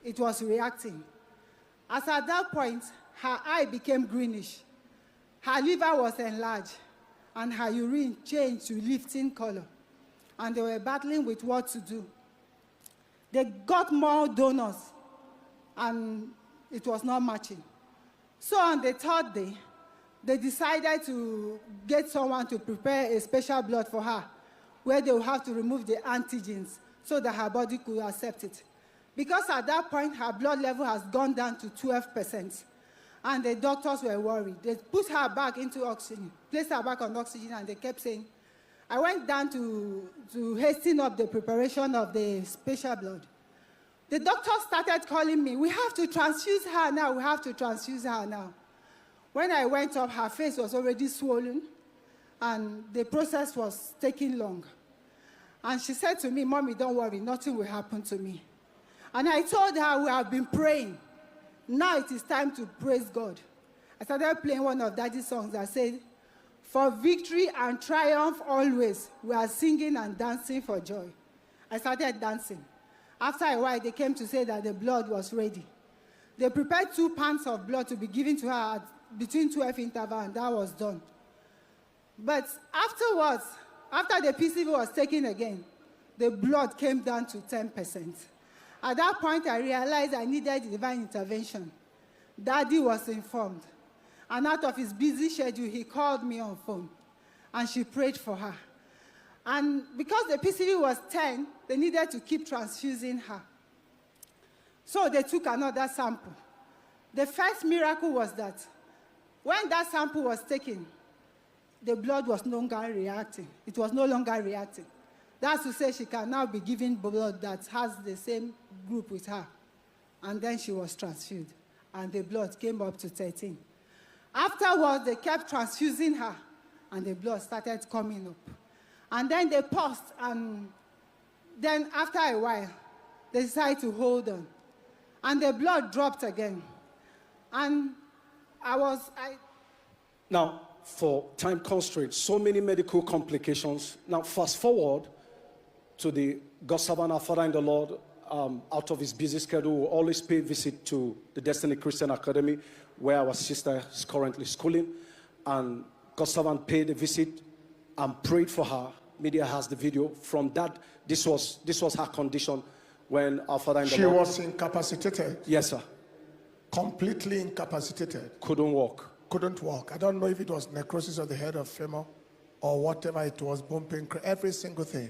it was reacting. As at that point, her eye became greenish, her liver was enlarged, and her urine changed to lifting color. And they were battling with what to do. They got more donors, and it was not matching. So on the third day, they decided to get someone to prepare a special blood for her, where they would have to remove the antigens so that her body could accept it. Because at that point, her blood level has gone down to 12%. And the doctors were worried. They put her back into oxygen, placed her back on oxygen, and they kept saying, I went down to hasten up the preparation of the special blood. The doctor started calling me, we have to transfuse her now, we have to transfuse her now. When I went up, her face was already swollen, and the process was taking long. And she said to me, Mommy, don't worry, nothing will happen to me. And I told her, we have been praying. Now it is time to praise God. I started playing one of Daddy's songs that said, for victory and triumph always, we are singing and dancing for joy. I started dancing. After a while, they came to say that the blood was ready. They prepared 2 pounds of blood to be given to her at between 12 intervals, and that was done. But afterwards, after the PCV was taken again, the blood came down to 10%. At that point, I realized I needed divine intervention. Daddy was informed. And out of his busy schedule, he called me on phone. And she prayed for her. And because the PCV was 10, they needed to keep transfusing her. So they took another sample. The first miracle was that when that sample was taken, the blood was no longer reacting. It was no longer reacting. That's to say she can now be given blood that has the same group with her. And then she was transfused, and the blood came up to 13. Afterwards, they kept transfusing her, and the blood started coming up. And then they paused, and then after a while, they decided to hold on. And the blood dropped again. And Now, for time constraints, so many medical complications. Now, fast forward to the God servant, our Father in the Lord, out of his busy schedule, will always pay visit to the Destiny Christian Academy, where our sister is currently schooling. And God servant paid a visit and prayed for her. Media has the video. From that, this was her condition when our Father in the Lord... She was incapacitated. Yes, sir. Completely incapacitated. Couldn't walk. Couldn't walk. I don't know if it was necrosis of the head of femur or whatever it was, bone pain, every single thing.